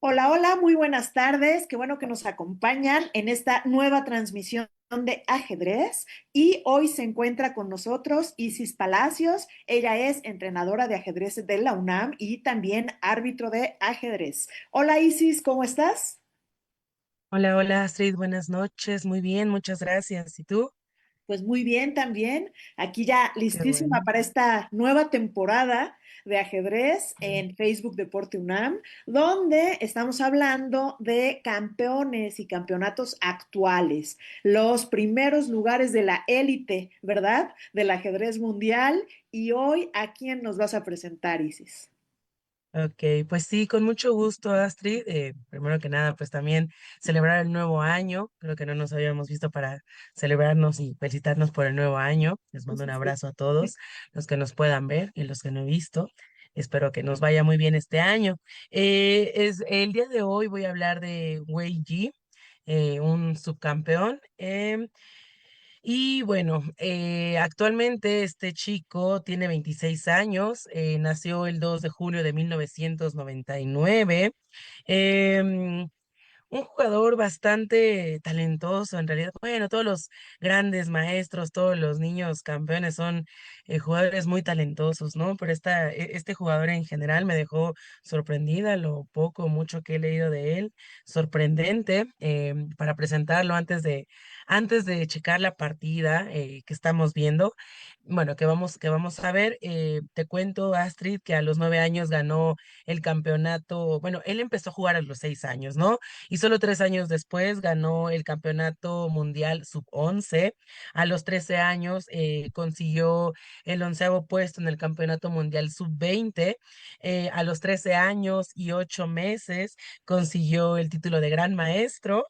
Hola, hola, muy buenas tardes. Qué bueno que nos acompañan en esta nueva transmisión de ajedrez. Y hoy se encuentra con nosotros Isis Palacios. Ella es entrenadora de ajedrez de la UNAM y también árbitro de ajedrez. Hola Isis, ¿cómo estás? Hola, hola Astrid, buenas noches, muy bien, muchas gracias. ¿Y tú? Pues muy bien también. Aquí ya Qué listísima bueno. para esta nueva temporada de ajedrez en Facebook Deporte UNAM, donde estamos hablando de campeones y campeonatos actuales, los primeros lugares de la élite, ¿verdad? Del ajedrez mundial. Y hoy, ¿a quién nos vas a presentar, Isis? Ok, pues sí, con mucho gusto Astrid. Primero que nada, pues también celebrar el nuevo año. Creo que no nos habíamos visto para celebrarnos y felicitarnos por el nuevo año. Les mando un abrazo a todos los que nos puedan ver y los que no he visto. Espero que nos vaya muy bien este año. Es el día de hoy voy a hablar de Wei Ji, un subcampeón. Y bueno, actualmente este chico tiene 26 años, nació el 2 de julio de 1999. em, un jugador bastante talentoso, en realidad. Bueno, todos los grandes maestros, todos los niños campeones son jugadores muy talentosos, ¿no? Pero este jugador en general me dejó sorprendida, lo poco, mucho que he leído de él, sorprendente. Para presentarlo antes de checar la partida que estamos viendo, bueno, que vamos a ver, te cuento, Astrid, que a los 9 años ganó el campeonato. Bueno, él empezó a jugar a los 6 años, ¿no? Y solo 3 años después ganó el Campeonato Mundial Sub-11. A los 13 años consiguió el 11.º puesto en el Campeonato Mundial Sub-20. A los 13 años y 8 meses consiguió el título de Gran Maestro.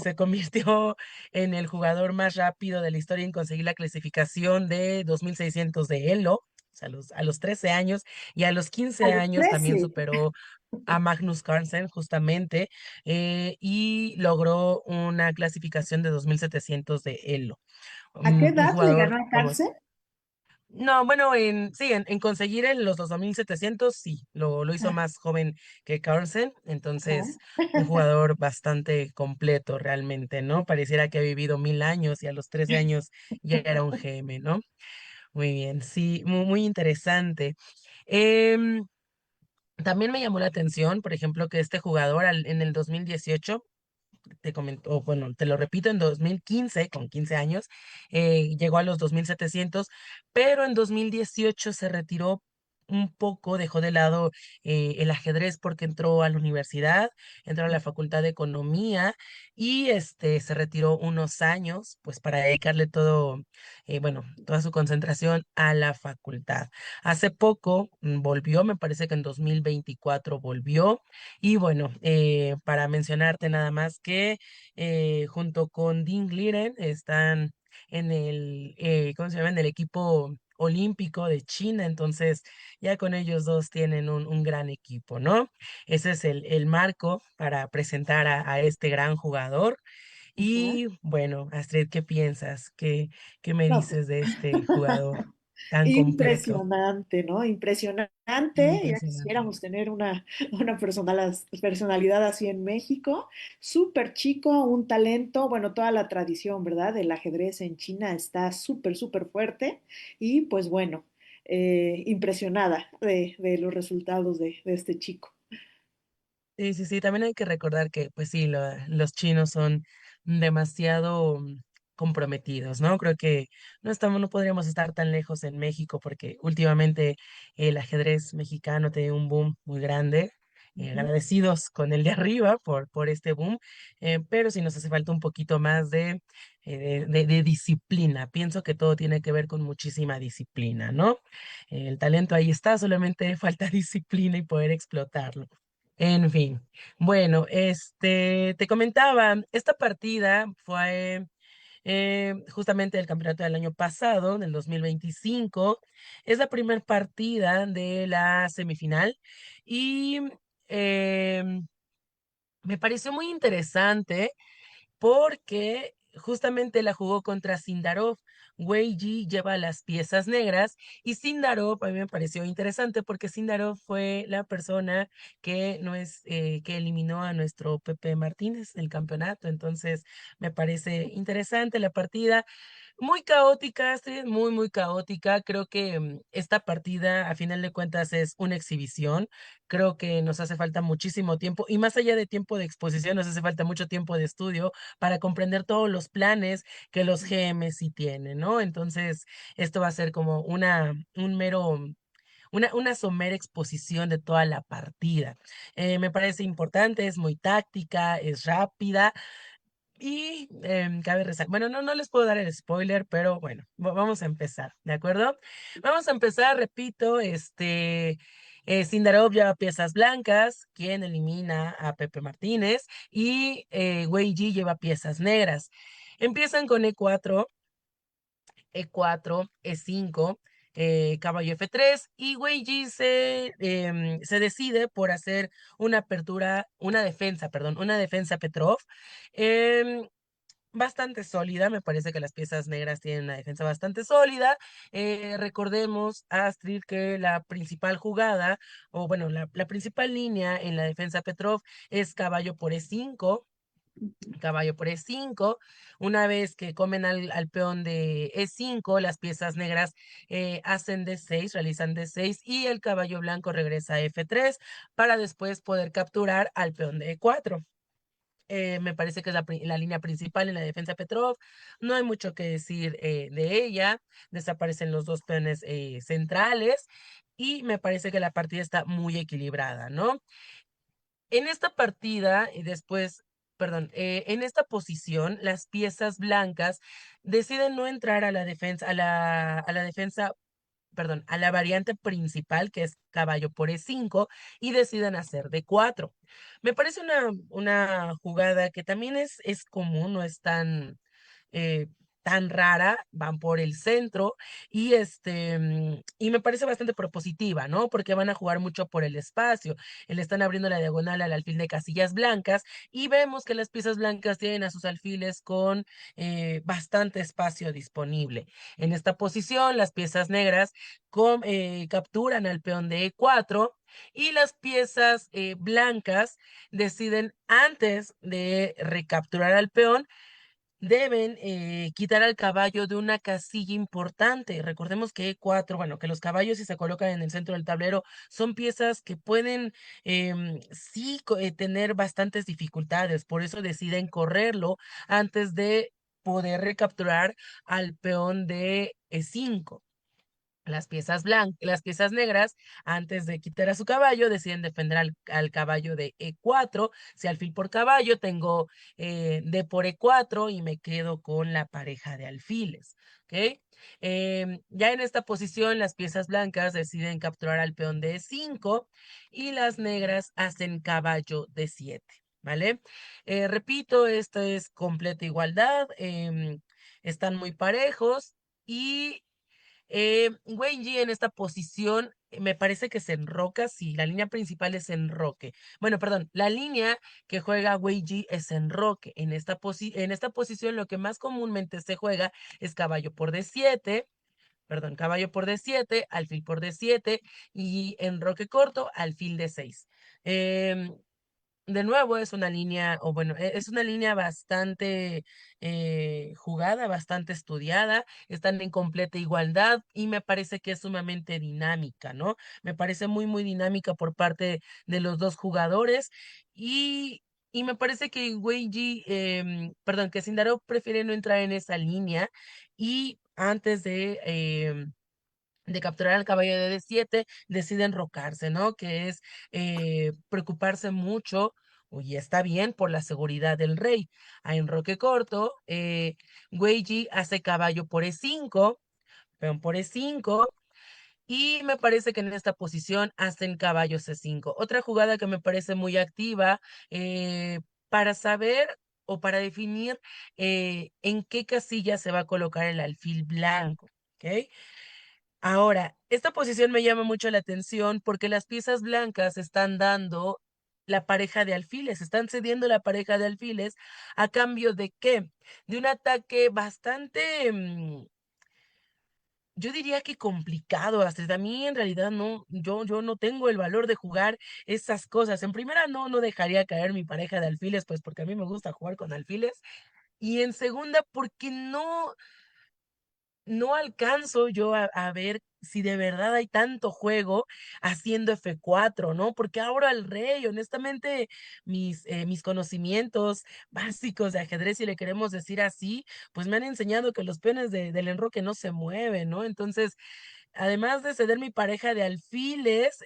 Se convirtió en el jugador más rápido de la historia en conseguir la clasificación de 2600 de Elo. O sea, a los 13 años y a los A 15 los años también 13. superó a Magnus Carlsen justamente, y logró una clasificación de 2700 de Elo. ¿A qué Un edad le jugador ganó a como... Carlsen? No, bueno, sí, en conseguir los 2700 sí, lo hizo más joven que Carlsen, entonces un jugador bastante completo realmente, ¿no? Pareciera que ha vivido 1000 años y a los 13 años ya era un GM, ¿no? Muy bien, sí, muy, muy interesante. Em, También me llamó la atención, por ejemplo, que este jugador en el 2018, te comentó, bueno, te lo repito, en 2015, con 15 años, llegó a los 2700, pero en 2018 se retiró un poco, dejó de lado el ajedrez porque entró a la universidad, entró a la Facultad de Economía y se retiró unos años, pues para dedicarle bueno, toda su concentración a la facultad. Hace poco volvió, me parece que en 2024 volvió y bueno, para mencionarte nada más que junto con Dean Gliren están en ¿cómo se llama? En el equipo olímpico de China, entonces ya con ellos dos tienen un gran equipo, ¿no? Ese es el marco para presentar a este gran jugador. Ajá. Y bueno, Astrid, ¿qué piensas? ¿Qué me No, pues, dices de este jugador tan completo? impresionante, ¿no? Impresionante. Ya Impresionante. quisiéramos tener una personalidad así en México. Súper chico, un talento, bueno, toda la tradición, ¿verdad? Del ajedrez en China está súper, súper fuerte. Y pues bueno, impresionada de los resultados de este chico. Sí, sí, sí, también hay que recordar que, pues sí, los chinos son demasiado comprometidos, ¿no? Creo que no podríamos estar tan lejos en México porque últimamente el ajedrez mexicano tiene un boom muy grande. Ujú. Agradecidos con el de arriba por este boom, pero sí nos hace falta un poquito más de disciplina. Pienso que todo tiene que ver con muchísima disciplina, ¿no? El talento ahí está, solamente falta disciplina y poder explotarlo. En fin, bueno, te comentaba, esta partida fue justamente el campeonato del año pasado, del 2025. Es la primera partida de la semifinal y em, me pareció muy interesante porque justamente la jugó contra Sindarov, Wei Yi lleva las piezas negras y Sindarov a mí me pareció interesante porque Sindarov fue la persona que no es que eliminó a nuestro Pepe Martínez del campeonato. Entonces me parece interesante la partida. Muy caótica, Astrid, muy, muy caótica. Creo que esta partida, a final de cuentas, es una exhibición. Creo que nos hace falta muchísimo tiempo y más allá de tiempo de exposición, nos hace falta mucho tiempo de estudio para comprender todos los planes que los GM sí tienen, ¿no? Entonces, esto va a ser como un mero... una somera exposición de toda la partida. Me parece importante, es muy táctica, es rápida, y cabe resaltar, bueno, no les puedo dar el spoiler, pero bueno, vamos a empezar, ¿de acuerdo? Vamos a empezar, repito, Sindarov lleva piezas blancas, quien elimina a Pepe Martínez, y Wei Ji lleva piezas negras. Empiezan con E4, E5, caballo F3, y Wei Ji se decide por hacer una apertura, una defensa, perdón, una defensa Petrov. em, Bastante sólida, me parece que las piezas negras tienen una defensa bastante sólida. Recordemos, Astrid, que la principal jugada, o bueno, la principal línea en la defensa Petrov es caballo por E5, caballo por E5. Una vez que comen al peón de E5, las piezas negras hacen D6, realizan D6 y el caballo blanco regresa a F3 para después poder capturar al peón de E4. Me parece que es la línea principal en la defensa de Petrov. No hay mucho que decir de ella. Desaparecen los dos peones centrales y me parece que la partida está muy equilibrada, ¿no? En esta partida, y después, perdón, en esta posición, las piezas blancas deciden no entrar a la defensa, a la defensa, perdón, a la variante principal, que es caballo por E5, y deciden hacer D4. Me parece una jugada que también es común, no es eh, tan rara, van por el centro y me parece bastante propositiva, ¿no? Porque van a jugar mucho por el espacio, le están abriendo la diagonal al alfil de casillas blancas y vemos que las piezas blancas tienen a sus alfiles con bastante espacio disponible. En esta posición, las piezas negras capturan al peón de E4 y las piezas blancas deciden, antes de recapturar al peón, deben quitar al caballo de una casilla importante. Recordemos que E4, bueno, que los caballos si se colocan en el centro del tablero son piezas que pueden sí tener bastantes dificultades, por eso deciden correrlo antes de poder recapturar al peón de E5. Las piezas negras, antes de quitar a su caballo, deciden defender al caballo de E4. Si alfil por caballo, tengo D por E4 y me quedo con la pareja de alfiles. ¿Ok? Ya en esta posición, las piezas blancas deciden capturar al peón de E5 y las negras hacen caballo de 7. ¿Vale? Repito, esto es completa igualdad. Están muy parejos y Wei Yi en esta posición me parece que se enroca, sí, la línea principal es enroque. Bueno, perdón, la línea que juega Wei Yi es enroque. En esta posición lo que más comúnmente se juega es caballo por D7, perdón, caballo por D7, alfil por D7 y enroque corto, alfil D6. De nuevo es una línea, o bueno, es una línea bastante jugada, bastante estudiada, están en completa igualdad y me parece que es sumamente dinámica, ¿no? Me parece muy, muy dinámica por parte de los dos jugadores y, y me parece que perdón, que Sindarov prefiere no entrar en esa línea y antes de capturar al caballo de D7, decide enrocarse, ¿no? Que es preocuparse mucho, y está bien, por la seguridad del rey. A enroque corto, Wei Ji hace caballo por E5, peón por E5, y me parece que en esta posición hacen caballo C5. Otra jugada que me parece muy activa para saber o para definir en qué casilla se va a colocar el alfil blanco. ¿Ok? Ahora, esta posición me llama mucho la atención porque las piezas blancas están dando la pareja de alfiles, están cediendo la pareja de alfiles a cambio de qué? De un ataque bastante Yo diría que complicado, Astrid. A mí en realidad no, yo no tengo el valor de jugar esas cosas. En primera, no dejaría caer mi pareja de alfiles, pues porque a mí me gusta jugar con alfiles. Y en segunda, porque no alcanzo yo a ver si de verdad hay tanto juego haciendo F4, ¿no? Porque ahora el rey, honestamente, mis conocimientos básicos de ajedrez, si le queremos decir así, pues me han enseñado que los peones del enroque no se mueven, ¿no? Entonces, además de ceder mi pareja de alfiles,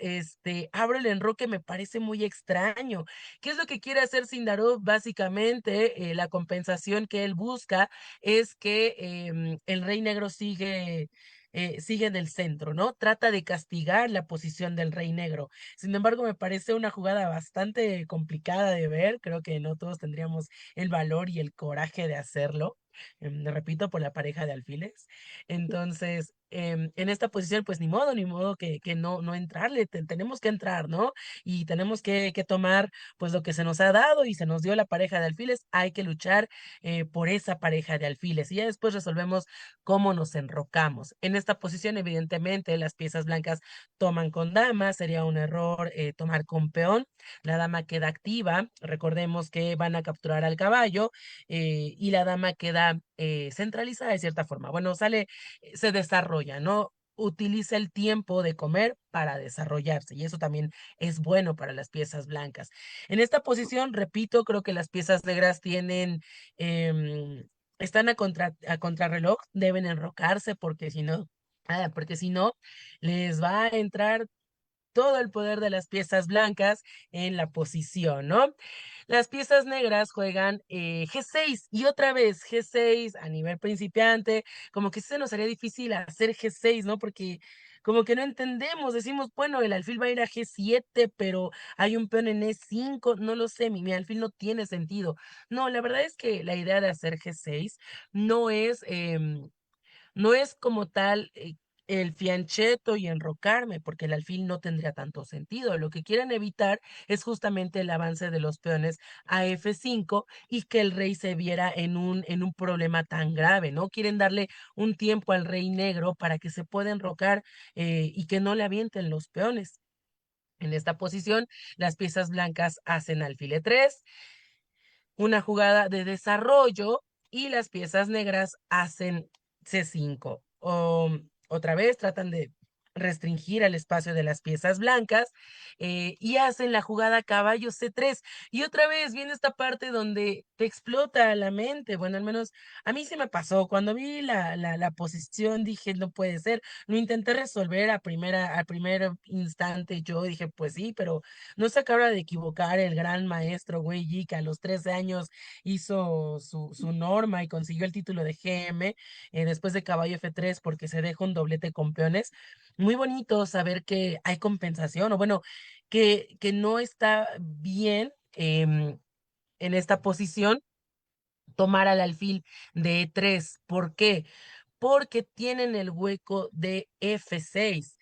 abro el enroque, me parece muy extraño. ¿Qué es lo que quiere hacer Sindarov? Básicamente, la compensación que él busca es que el rey negro sigue en el centro, ¿no? Trata de castigar la posición del rey negro. Sin embargo, me parece una jugada bastante complicada de ver. Creo que no todos tendríamos el valor y el coraje de hacerlo. Repito, por la pareja de alfiles. Entonces, en esta posición, pues ni modo que no entrarle, tenemos que entrar, ¿no? Y tenemos que tomar, pues lo que se nos ha dado y se nos dio la pareja de alfiles, hay que luchar por esa pareja de alfiles y ya después resolvemos cómo nos enrocamos. En esta posición, evidentemente, las piezas blancas toman con dama, sería un error tomar con peón, la dama queda activa, recordemos que van a capturar al caballo y la dama queda centralizada de cierta forma. Bueno, se desarrolla, ¿no? Utiliza el tiempo de comer para desarrollarse y eso también es bueno para las piezas blancas. En esta posición, repito, creo que las piezas negras em, están a contrarreloj, deben enrocarse porque si no, les va a entrar todo el poder de las piezas blancas en la posición, ¿no? Las piezas negras juegan G6 y otra vez G6 a nivel principiante, como que se nos haría difícil hacer G6, ¿no? Porque como que no entendemos, decimos, bueno, el alfil va a ir a G7, pero hay un peón en E5, no lo sé, mi alfil no tiene sentido. No, la verdad es que la idea de hacer G6 no es... no es como tal el fiancheto y enrocarme, porque el alfil no tendría tanto sentido. Lo que quieren evitar es justamente el avance de los peones a F5 y que el rey se viera en un problema tan grave, ¿no? Quieren darle un tiempo al rey negro para que se pueda enrocar y que no le avienten los peones. En esta posición, las piezas blancas hacen alfil E3, una jugada de desarrollo y las piezas negras hacen C5. Otra vez tratan de restringir el espacio de las piezas blancas y hacen la jugada caballo C3. Y otra vez viene esta parte donde te explota la mente. Bueno, al menos a mí se me pasó. Cuando vi la posición dije, no puede ser. Lo intenté resolver al primer instante. Yo dije, pues sí, pero no se acaba de equivocar el gran maestro Wei Yi, que a los 13 años hizo su norma y consiguió el título de GM después de caballo F3 porque se deja un doblete con peones. Muy bonito saber que hay compensación, o bueno, que no está bien en esta posición tomar al alfil de E3. ¿Por qué? Porque tienen el hueco de F6.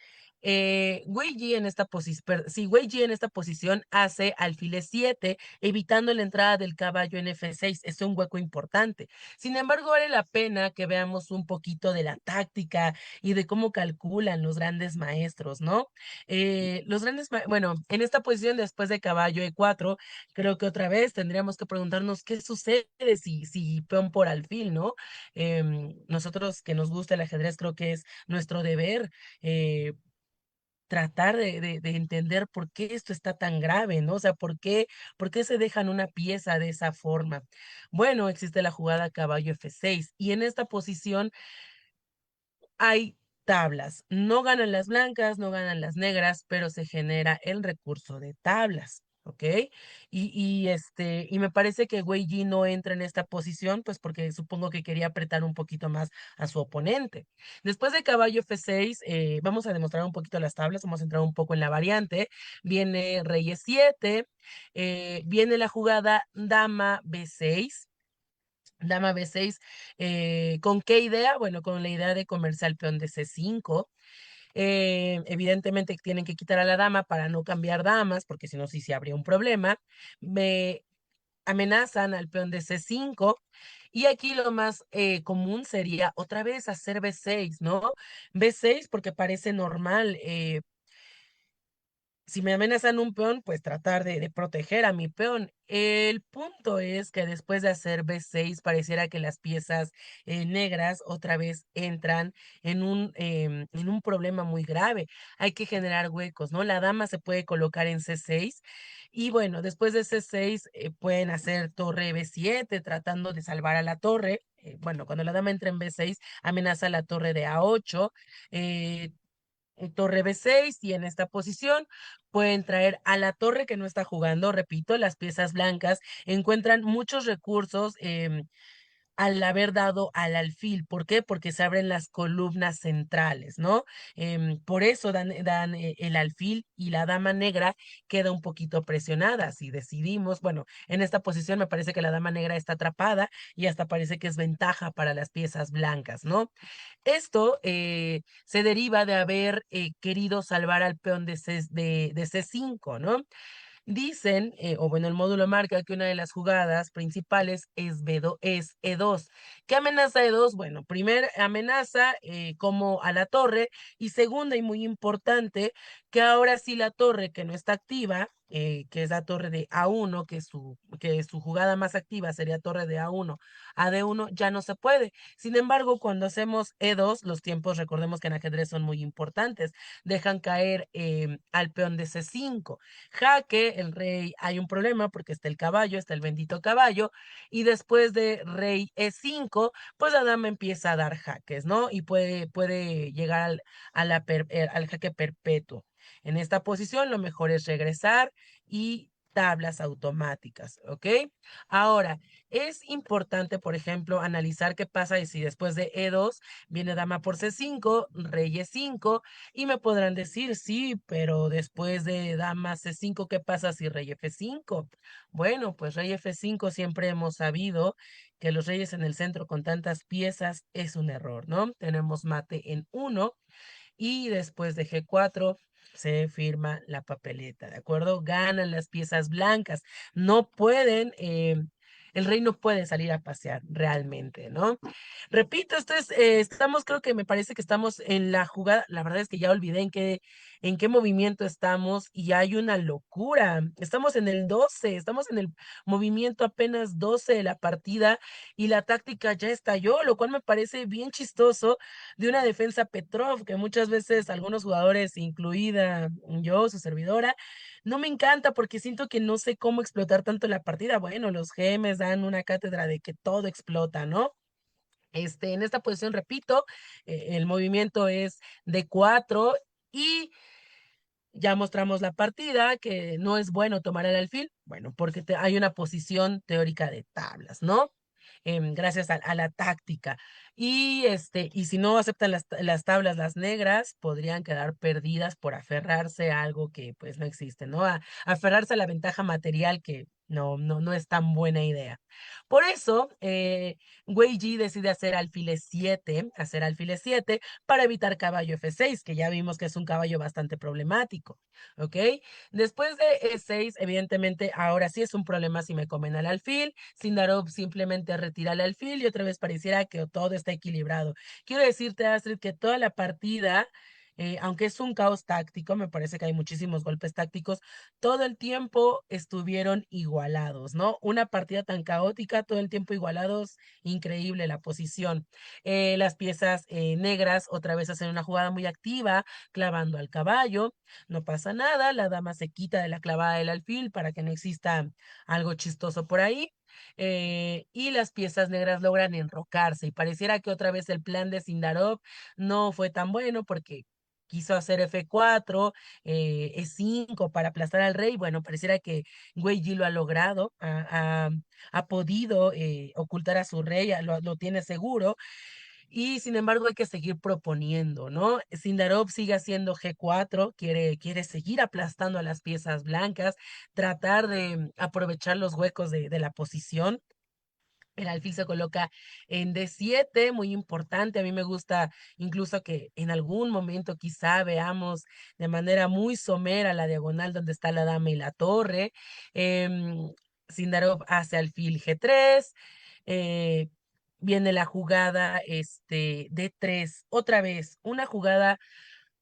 Wei Yi en esta posición, sí, Wei Yi en esta posición hace alfil E7, evitando la entrada del caballo en F6. Es un hueco importante. Sin embargo, vale la pena que veamos un poquito de la táctica y de cómo calculan los grandes maestros, ¿no? Bueno, en esta posición después de caballo E4, creo que otra vez tendríamos que preguntarnos qué sucede si peón por alfil, ¿no? Nosotros que nos gusta el ajedrez, creo que es nuestro deber tratar de entender por qué esto está tan grave, ¿no? O sea, por qué se dejan una pieza de esa forma? Bueno, existe la jugada caballo F6 y en esta posición hay tablas. No ganan las blancas, no ganan las negras, pero se genera el recurso de tablas. ¿Ok? Y me parece que Wei Yi no entra en esta posición, pues porque supongo que quería apretar un poquito más a su oponente. Después de caballo F6, vamos a demostrar un poquito las tablas, vamos a entrar un poco en la variante. Viene rey E7, viene la jugada dama B6. Dama B6, ¿con qué idea? Bueno, con la idea de comerse al peón de C5. Evidentemente tienen que quitar a la dama para no cambiar damas, porque si no, sí se habría un problema. Me amenazan al peón de C5 Y aquí lo más común sería otra vez hacer B6, ¿no? B6 porque parece normal. Si me amenazan un peón, pues tratar de proteger a mi peón. El punto es que después de hacer B6, pareciera que las piezas negras otra vez entran en un problema muy grave. Hay que generar huecos, ¿no? La dama se puede colocar en C6 y bueno, después de C6 pueden hacer torre B7 tratando de salvar a la torre. Bueno, cuando la dama entra en B6, amenaza a la torre de A8. eh, Torre B6 y en esta posición pueden traer a la torre que no está jugando, repito, las piezas blancas encuentran muchos recursos al haber dado al alfil. ¿Por qué? Porque se abren las columnas centrales, ¿no? Por eso dan el alfil y la dama negra queda un poquito presionada. Si decidimos, bueno, en esta posición me parece que la dama negra está atrapada y hasta parece que es ventaja para las piezas blancas, ¿no? Esto se deriva de haber querido salvar al peón de C5, ¿no? Dicen, o bueno, el módulo marca que una de las jugadas principales es es E2. ¿Qué amenaza E2? Bueno, primer amenaza como a la torre y segunda y muy importante, que ahora sí la torre que no está activa, que es la torre de A1, que su jugada más activa sería torre de A1 a D1, ya no se puede. Sin embargo, cuando hacemos E2, los tiempos, recordemos que en ajedrez son muy importantes, dejan caer al peón de C5. Jaque, el rey, hay un problema porque está el caballo, está el bendito caballo, y después de rey E5, pues la dama empieza a dar jaques, ¿no? Y puede llegar al jaque perpetuo. En esta posición lo mejor es regresar y tablas automáticas, ¿ok? Ahora, es importante, por ejemplo, analizar qué pasa si después de E2 viene dama por C5, rey E5, y me podrán decir, sí, pero después de dama C5, ¿qué pasa si rey F5? Bueno, pues rey F5 siempre hemos sabido que los reyes en el centro con tantas piezas es un error, ¿no? Tenemos mate en 1 y después de G4 se firma la papeleta, ¿de acuerdo? Ganan las piezas blancas, no pueden... el rey no puede salir a pasear realmente, ¿no? Repito, estamos, creo que me parece que estamos en la jugada, la verdad es que ya olvidé en qué movimiento estamos y hay una locura. Estamos en el 12, estamos en el movimiento apenas 12 de la partida y la táctica ya estalló, lo cual me parece bien chistoso de una defensa Petrov, que muchas veces algunos jugadores, incluida yo, su servidora, no me encanta porque siento que no sé cómo explotar tanto la partida. Bueno, los GMs dan una cátedra de que todo explota, ¿no? En esta posición, repito, el movimiento es de 4 y ya mostramos la partida, que no es bueno tomar el alfil, bueno, porque hay una posición teórica de tablas, ¿no? Gracias a la táctica. Y si no aceptan las tablas, las negras, podrían quedar perdidas por aferrarse a algo que pues no existe, ¿no? Aferrarse a la ventaja material que no es tan buena idea. Por eso, Wei Ji decide hacer alfil 7 para evitar caballo F6, que ya vimos que es un caballo bastante problemático, ¿ok? Después de E6, evidentemente, ahora sí es un problema si me comen al alfil. Sindarov simplemente retira el alfil y otra vez pareciera que todo está equilibrado. Quiero decirte, Astrid, que toda la partida, aunque es un caos táctico, me parece que hay muchísimos golpes tácticos, todo el tiempo estuvieron igualados, ¿no? Una partida tan caótica, todo el tiempo igualados, increíble la posición. Las piezas negras otra vez hacen una jugada muy activa, clavando al caballo, no pasa nada, la dama se quita de la clavada del alfil para que no exista algo chistoso por ahí. Y las piezas negras logran enrocarse y pareciera que otra vez el plan de Sindarov no fue tan bueno porque quiso hacer F4, E5 para aplastar al rey. Bueno, pareciera que Wei Ji lo ha logrado, ha podido ocultar a su rey, lo tiene seguro y sin embargo hay que seguir proponiendo, ¿no? Sindarov sigue haciendo G4, quiere seguir aplastando a las piezas blancas, tratar de aprovechar los huecos de la posición. El alfil se coloca en D7, muy importante. A mí me gusta incluso que en algún momento quizá veamos de manera muy somera la diagonal donde está la dama y la torre. Sindarov hace alfil G3. viene la jugada de tres. Otra vez, una jugada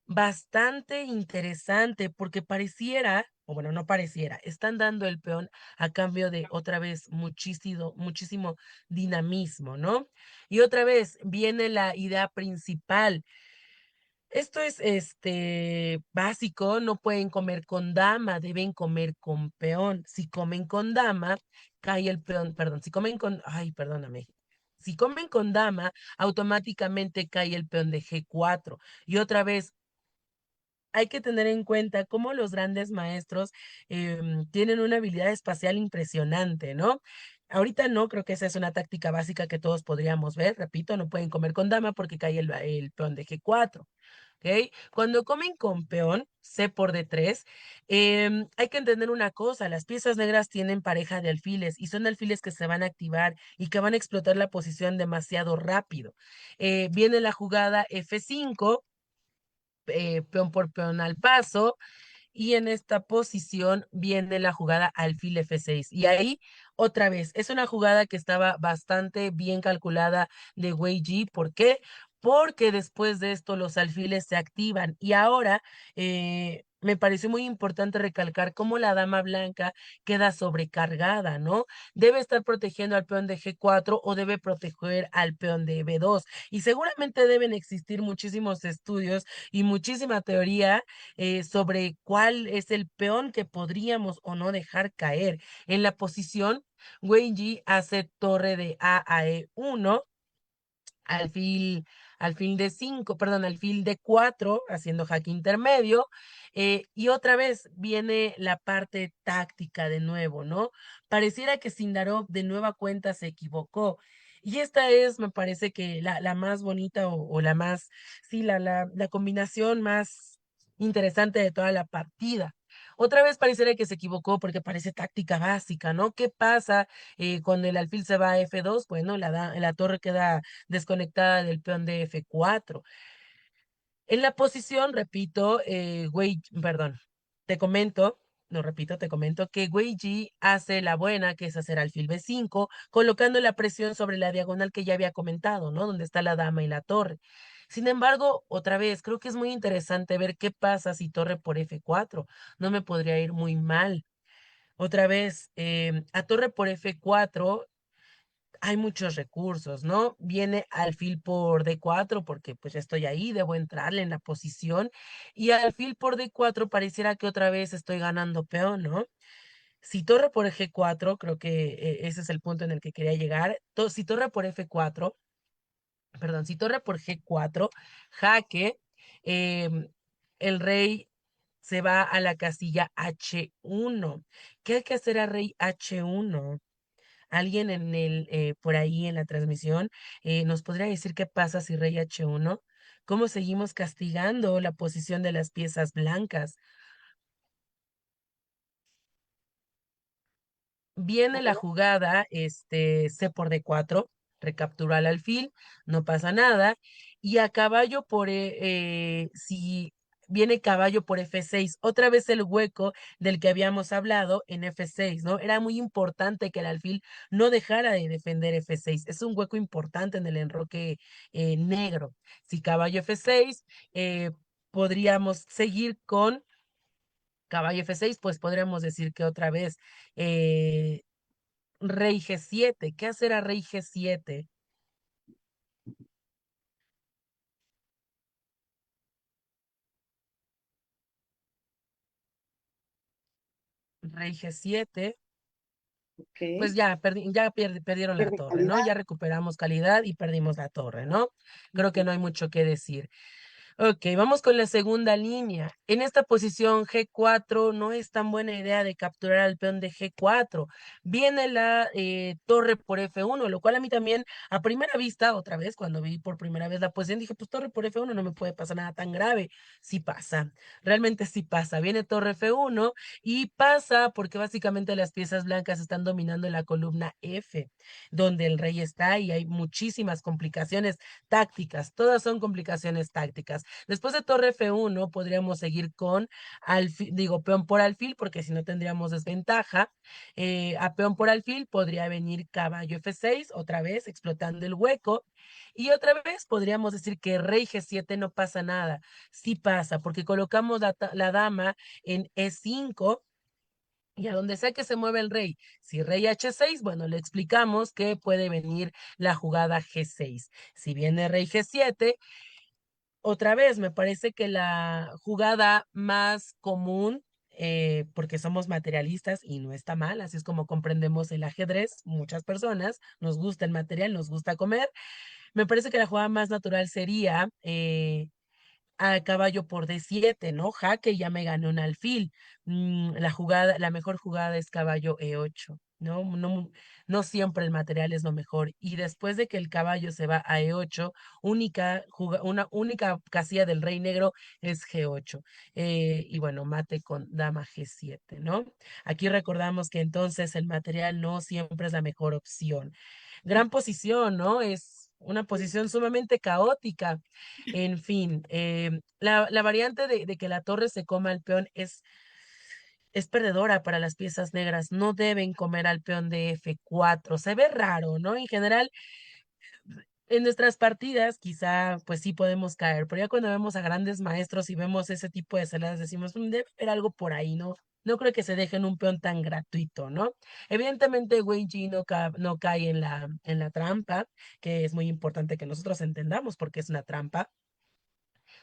bastante interesante porque pareciera, o bueno, no pareciera, están dando el peón a cambio de otra vez muchísimo, muchísimo dinamismo, ¿no? Y otra vez viene la idea principal. Esto es básico, no pueden comer con dama, deben comer con peón. Si comen con dama, cae el peón, perdón, si comen con, ay, perdóname. Si comen con dama, automáticamente cae el peón de G4. Y otra vez, hay que tener en cuenta cómo los grandes maestros tienen una habilidad espacial impresionante, ¿no? Ahorita no, creo que esa es una táctica básica que todos podríamos ver. Repito, no pueden comer con dama porque cae el peón de G4. ¿Ok? Cuando comen con peón, C por D3, hay que entender una cosa, las piezas negras tienen pareja de alfiles y son alfiles que se van a activar y que van a explotar la posición demasiado rápido. Viene la jugada F5, peón por peón al paso, y en esta posición viene la jugada alfil F6. Y ahí, otra vez, es una jugada que estaba bastante bien calculada de Wei Ji. ¿Por qué? Porque después de esto los alfiles se activan. Y ahora me pareció muy importante recalcar cómo la dama blanca queda sobrecargada, ¿no? Debe estar protegiendo al peón de G4 o debe proteger al peón de B2. Y seguramente deben existir muchísimos estudios y muchísima teoría sobre cuál es el peón que podríamos o no dejar caer. En la posición, Wei Ji hace torre de A E1, alfil, alfil de 5, perdón, alfil de 4, haciendo jaque intermedio. Y otra vez viene la parte táctica de nuevo, ¿no? Pareciera que Sindarov de nueva cuenta se equivocó. Y esta es, me parece que la más bonita o la más, sí, la combinación más interesante de toda la partida. Otra vez pareciera que se equivocó porque parece táctica básica, ¿no? ¿Qué pasa cuando el alfil se va a F2? Bueno, la torre queda desconectada del peón de F4. En la posición, repito, perdón, te comento, no repito, te comento que Wei Ji hace la buena, que es hacer alfil B5, colocando la presión sobre la diagonal que ya había comentado, ¿no? Donde está la dama y la torre. Sin embargo, otra vez, creo que es muy interesante ver qué pasa si torre por F4. No me podría ir muy mal. Otra vez, a torre por F4 hay muchos recursos, ¿no? Viene alfil por D4 porque pues ya estoy ahí, debo entrarle en la posición y alfil por D4 pareciera que otra vez estoy ganando peón, ¿no? Si torre por G4, creo que ese es el punto en el que quería llegar. Si torre por F4, perdón, si torre por G4, jaque, em, el rey se va a la casilla H1. ¿Qué hay que hacer a rey H1? Alguien por ahí en la transmisión nos podría decir qué pasa si rey H1, cómo seguimos castigando la posición de las piezas blancas. Viene la jugada, C por D4, recaptura al alfil, no pasa nada. Y a caballo si viene caballo por F6, otra vez el hueco del que habíamos hablado en F6, ¿no? Era muy importante que el alfil no dejara de defender F6. Es un hueco importante en el enroque negro. Si caballo F6, podríamos seguir con caballo F6, pues podríamos decir que otra vez eh, rey G7. ¿Qué hacer a rey G7? Rey G7. Ok. Pues ya, perdieron la Pierde torre, ¿no? calidad. Ya recuperamos calidad y perdimos la torre, ¿no? Creo que no hay mucho que decir. Ok, vamos con la segunda línea. En esta posición G4 no es tan buena idea de capturar al peón de G4. Viene la torre por F1, lo cual a mí también, a primera vista, otra vez, cuando vi por primera vez la posición, dije, pues torre por F1 no me puede pasar nada tan grave. Sí pasa, realmente sí pasa. Viene torre F1 y pasa porque básicamente las piezas blancas están dominando la columna F, donde el rey está y hay muchísimas complicaciones tácticas. Todas son complicaciones tácticas. Después de torre F1 podríamos seguir con digo, peón por alfil, porque si no tendríamos desventaja. A peón por alfil podría venir caballo F6, otra vez explotando el hueco. Y otra vez podríamos decir que rey G7 no pasa nada. Sí pasa, porque colocamos la dama en E5 y a donde sea que se mueve el rey, si rey H6, bueno, le explicamos que puede venir la jugada G6. Si viene rey G7, otra vez, me parece que la jugada más común, porque somos materialistas y no está mal, así es como comprendemos el ajedrez, muchas personas nos gusta el material, nos gusta comer, me parece que la jugada más natural sería a caballo por D7, ¿no? Jaque, ya me gané un alfil. La mejor jugada es caballo E8, ¿no? No siempre el material es lo mejor. Y después de que el caballo se va a E8, una única casilla del rey negro es G8. Y bueno, mate con dama G7, ¿no? Aquí recordamos que entonces el material no siempre es la mejor opción. Gran posición, ¿no? Es una posición sumamente caótica. En fin, la variante de que la torre se coma al peón es perdedora para las piezas negras. No deben comer al peón de F4. Se ve raro, ¿no? En general, en nuestras partidas quizá pues sí podemos caer, pero ya cuando vemos a grandes maestros y vemos ese tipo de saladas decimos, debe haber algo por ahí, ¿no? No creo que se dejen un peón tan gratuito, ¿no? Evidentemente, Wei Ji no cae en la trampa, que es muy importante que nosotros entendamos porque es una trampa.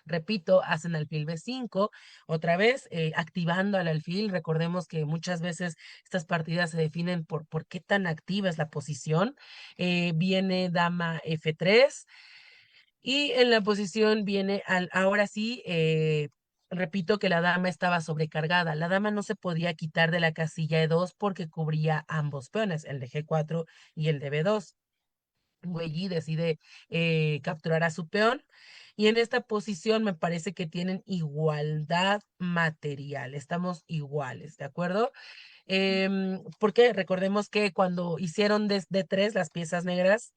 Repito, hacen alfil B5, otra vez activando al alfil. Recordemos que muchas veces estas partidas se definen por qué tan activa es la posición. Viene dama F3 y en la posición viene ahora sí, repito que la dama estaba sobrecargada. La dama no se podía quitar de la casilla E2 porque cubría ambos peones, el de G4 y el de B2. Güeyi decide capturar a su peón y en esta posición me parece que tienen igualdad material, estamos iguales, ¿de acuerdo? Porque recordemos que cuando hicieron desde tres las piezas negras,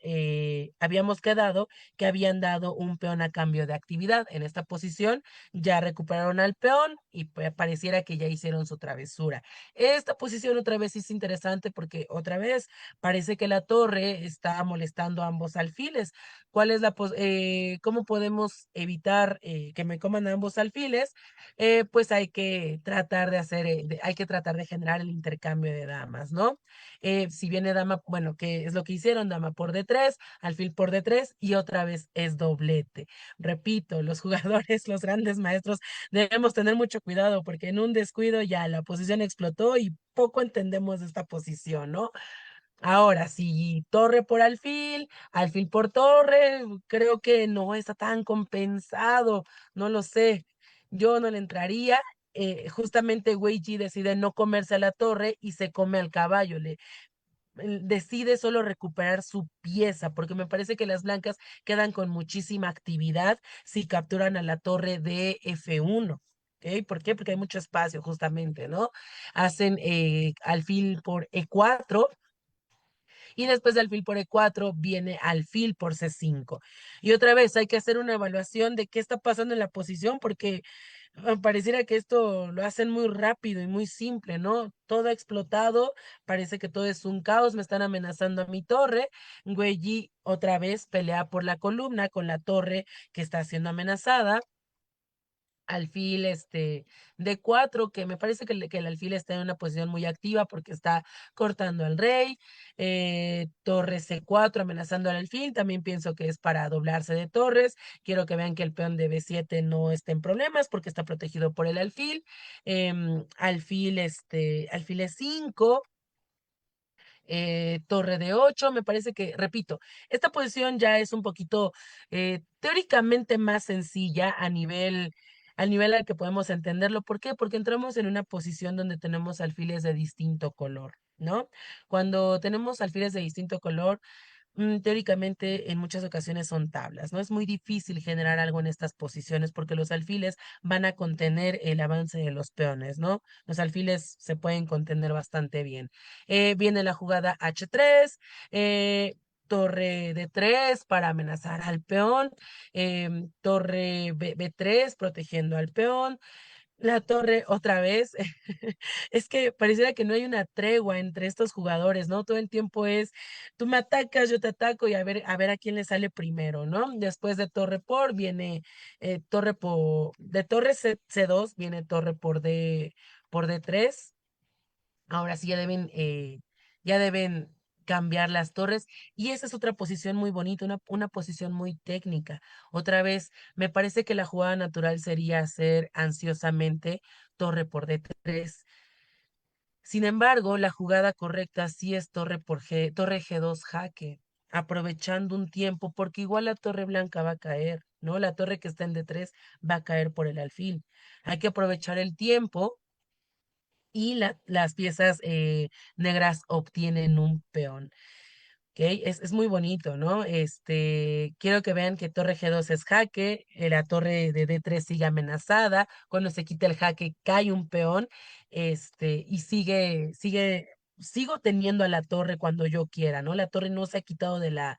habíamos quedado que habían dado un peón a cambio de actividad. En esta posición ya recuperaron al peón y pareciera que ya hicieron su travesura. Esta posición otra vez es interesante porque otra vez parece que la torre está molestando a ambos alfiles. ¿Cómo podemos evitar que me coman ambos alfiles? Pues hay que tratar de generar el intercambio de damas, ¿no? Si viene dama, bueno, ¿qué es lo que hicieron? Dama por D3, alfil por D3 y otra vez es doblete. Repito, los jugadores, los grandes maestros, debemos tener mucho cuidado porque en un descuido ya la posición explotó y poco entendemos de esta posición, ¿no? Ahora, si torre por alfil, alfil por torre, creo que no está tan compensado, no lo sé. Yo no le entraría. Justamente Wei Ji decide no comerse a la torre y se come al caballo. Decide solo recuperar su pieza, porque me parece que las blancas quedan con muchísima actividad si capturan a la torre de F1. ¿Ok? ¿Por qué? Porque hay mucho espacio, justamente, ¿no? Hacen alfil por E4 y después de alfil por E4 viene alfil por C5. Y otra vez hay que hacer una evaluación de qué está pasando en la posición porque pareciera que esto lo hacen muy rápido y muy simple, ¿no? Todo ha explotado, parece que todo es un caos, me están amenazando a mi torre. Güeyi otra vez pelea por la columna con la torre que está siendo amenazada. Alfil D4, que me parece que el alfil está en una posición muy activa porque está cortando al rey. Torre C4 amenazando al alfil, también pienso que es para doblarse de torres. Quiero que vean que el peón de B7 no está en problemas porque está protegido por el alfil. Alfil E5, torre de 8, me parece que, repito, esta posición ya es un poquito teóricamente más sencilla al nivel al que podemos entenderlo. ¿Por qué? Porque entramos en una posición donde tenemos alfiles de distinto color, ¿no? Cuando tenemos alfiles de distinto color, teóricamente en muchas ocasiones son tablas, ¿no? Es muy difícil generar algo en estas posiciones porque los alfiles van a contener el avance de los peones, ¿no? Los alfiles se pueden contener bastante bien. Viene la jugada H3, torre D3 para amenazar al peón, torre B3 protegiendo al peón, la torre otra vez. Es que pareciera que no hay una tregua entre estos jugadores, ¿no? Todo el tiempo es, tú me atacas, yo te ataco y a ver a quién le sale primero, ¿no? Después de torre por viene de torre C2 viene torre por D3. Ahora sí ya deben cambiar las torres. Y esa es otra posición muy bonita, una posición muy técnica. Otra vez, me parece que la jugada natural sería hacer ansiosamente torre por D3. Sin embargo, la jugada correcta sí es torre G2 jaque, aprovechando un tiempo, porque igual la torre blanca va a caer, ¿no? La torre que está en D3 va a caer por el alfil. Hay que aprovechar el tiempo y las piezas negras obtienen un peón. ¿Ok? Es muy bonito, ¿no? Quiero que vean que torre G2 es jaque, la torre de D3 sigue amenazada, cuando se quita el jaque cae un peón, y sigo teniendo a la torre cuando yo quiera, ¿no? La torre no se ha quitado de la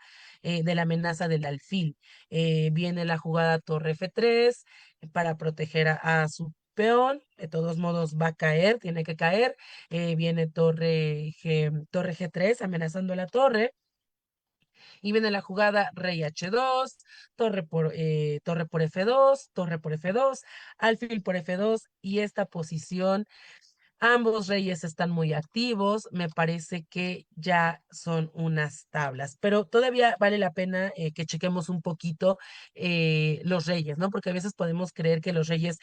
amenaza del alfil. Viene la jugada torre F3 para proteger a su peón, de todos modos va a caer, tiene que caer. Viene torre G3 amenazando la torre. Y viene la jugada rey H2, torre por F2, torre por F2, alfil por F2 y esta posición. Ambos reyes están muy activos, me parece que ya son unas tablas, pero todavía vale la pena que chequemos un poquito los reyes, ¿no? Porque a veces podemos creer que los reyes,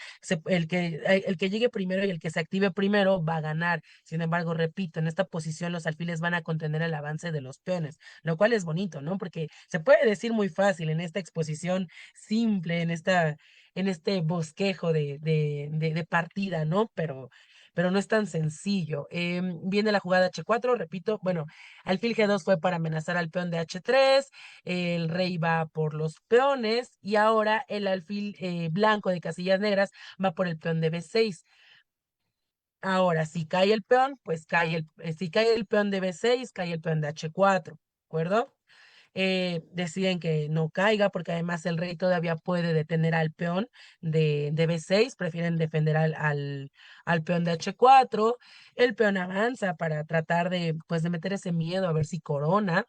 el que llegue primero y el que se active primero va a ganar. Sin embargo, repito, en esta posición los alfiles van a contener el avance de los peones, lo cual es bonito, ¿no? Porque se puede decir muy fácil en esta exposición simple, en este bosquejo de partida, ¿no? Pero no es tan sencillo. Viene la jugada H4, repito, bueno, alfil G2 fue para amenazar al peón de H3, el rey va por los peones y ahora el alfil blanco de casillas negras va por el peón de B6. Ahora, si cae el peón, pues si cae el peón de B6, cae el peón de H4, ¿de acuerdo? Deciden que no caiga porque además el rey todavía puede detener al peón de B6, prefieren defender al peón de H4, el peón avanza para tratar pues, de meter ese miedo a ver si corona.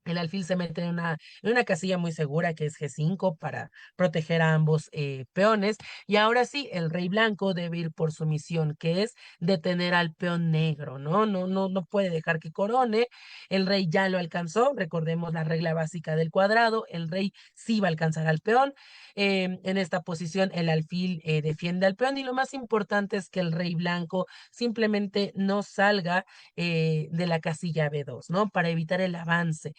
El alfil se mete en una casilla muy segura que es G5 para proteger a ambos peones. Y ahora sí, el rey blanco debe ir por su misión, que es detener al peón negro, ¿no? No puede dejar que corone. El rey ya lo alcanzó. Recordemos la regla básica del cuadrado. El rey sí va a alcanzar al peón. En esta posición, el alfil defiende al peón. Y lo más importante es que el rey blanco simplemente no salga de la casilla B2, ¿no? Para evitar el avance.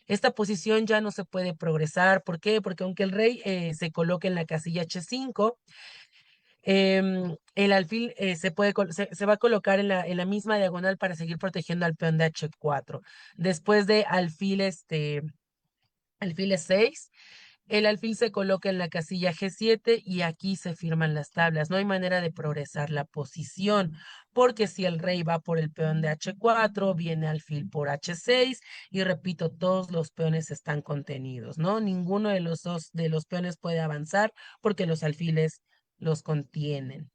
Esta posición ya no se puede progresar. ¿Por qué? Porque aunque el rey se coloque en la casilla H5, el alfil se va a colocar en la misma diagonal para seguir protegiendo al peón de H4. Después de alfil E6, el alfil se coloca en la casilla G7 y aquí se firman las tablas. No hay manera de progresar la posición, porque si el rey va por el peón de H4, viene alfil por H6 y repito, todos los peones están contenidos, ¿no? Ninguno de los dos de los peones puede avanzar porque los alfiles los contienen.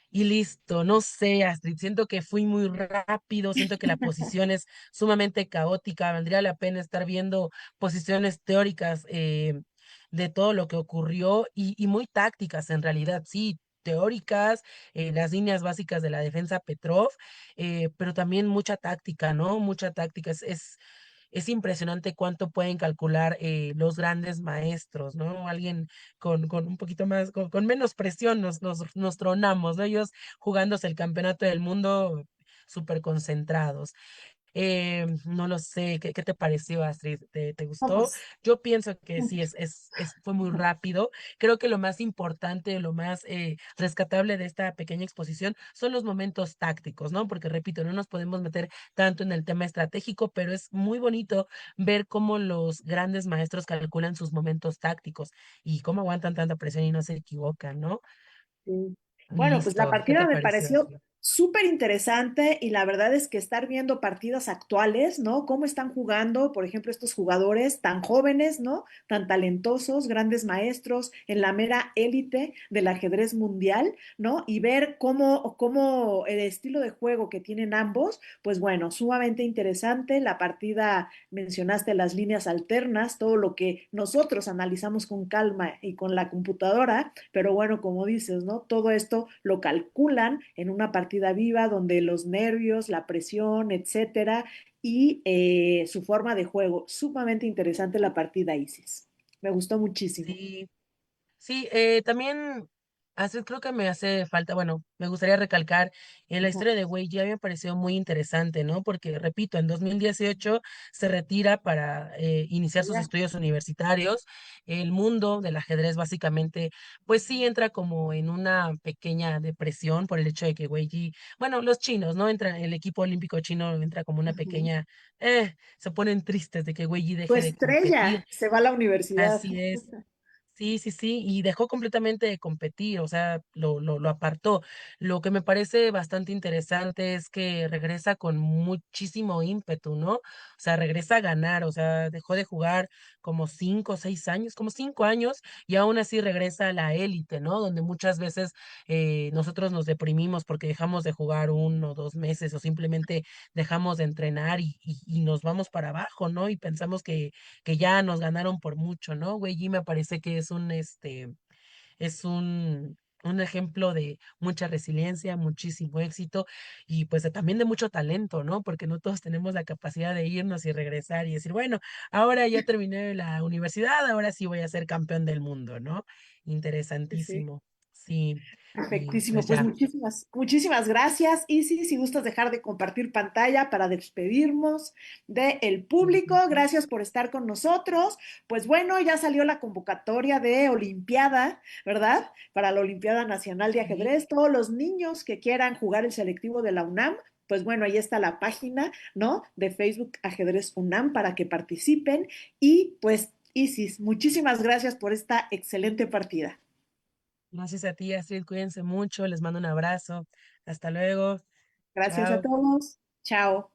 Y listo, no sé, Astrid, siento que fui muy rápido, siento que la posición es sumamente caótica, valdría la pena estar viendo posiciones teóricas de todo lo que ocurrió y muy tácticas en realidad, sí, teóricas, las líneas básicas de la defensa Petrov, pero también mucha táctica, ¿no? Mucha táctica, es impresionante cuánto pueden calcular los grandes maestros, ¿no? Alguien con un poquito más, con menos presión nos tronamos, ¿no? Ellos jugándose el campeonato del mundo súper concentrados. No lo sé, ¿qué te pareció, Astrid? ¿Te No, gustó? pues, Yo pienso que sí, fue muy rápido. Creo que lo más importante, lo más rescatable de esta pequeña exposición son los momentos tácticos, ¿no? Porque, repito, no nos podemos meter tanto en el tema estratégico, pero es muy bonito ver cómo los grandes maestros calculan sus momentos tácticos y cómo aguantan tanta presión y no se equivocan, ¿no? sí. Bueno, pues la Listo, ¿qué partida te me pareció, pareció Astrid? súper interesante y la verdad es que estar viendo partidas actuales, ¿no? Cómo están jugando, por ejemplo, estos jugadores tan jóvenes, ¿no? Tan talentosos, grandes maestros en la mera élite del ajedrez mundial, ¿no? Y ver cómo el estilo de juego que tienen ambos, pues bueno, sumamente interesante. La partida, mencionaste las líneas alternas, todo lo que nosotros analizamos con calma y con la computadora, pero bueno, como dices, ¿no? Todo esto lo calculan en una partida viva donde los nervios, la presión, etcétera, y su forma de juego. Sumamente interesante la partida Isis. Me gustó muchísimo. Sí. Sí, también creo que me hace falta, bueno, me gustaría recalcar en la Ajá. historia de Wei Ji, a mí me pareció muy interesante, ¿no? Porque, repito, en 2018 se retira para iniciar sus Ya. estudios universitarios. El mundo del ajedrez básicamente, pues sí entra como en una pequeña depresión por el hecho de que Wei Ji, bueno, los chinos, ¿no? Entra, el equipo olímpico chino entra como una Ujú. pequeña, se ponen tristes de que Wei Ji Tu deje de competir. estrella se va a la universidad. Así es. Sí, sí, sí, y dejó completamente de competir, o sea, lo apartó. Lo que me parece bastante interesante es que regresa con muchísimo ímpetu, ¿no? O sea, regresa a ganar, o sea, dejó de jugar como 5 o 6 años, como 5 años, y aún así regresa a la élite, ¿no? Donde muchas veces nosotros nos deprimimos porque dejamos de jugar 1 o 2 meses o simplemente dejamos de entrenar y nos vamos para abajo, ¿no? Y pensamos que ya nos ganaron por mucho, ¿no? Güey, y me parece que es un ejemplo de mucha resiliencia, muchísimo éxito y pues también de mucho talento, ¿no? Porque no todos tenemos la capacidad de irnos y regresar y decir, bueno, ahora ya terminé la universidad, ahora sí voy a ser campeón del mundo, ¿no? Sí, sí. Interesantísimo. Sí, y Perfectísimo, pues pues ya. muchísimas gracias. Isis, si gustas dejar de compartir pantalla para despedirnos del público, Ujú. gracias por estar con nosotros. Pues bueno, ya salió la convocatoria de Olimpiada, ¿verdad? Para la Olimpiada Nacional de Sí, Ajedrez. Todos los niños que quieran jugar el selectivo de la UNAM, pues bueno, ahí está la página, ¿no? De Facebook Ajedrez UNAM para que participen. Y pues, Isis, muchísimas gracias por esta excelente partida. gracias a ti, Astrid, cuídense mucho, les mando un abrazo. Hasta luego. Gracias a Chao. todos. Chao.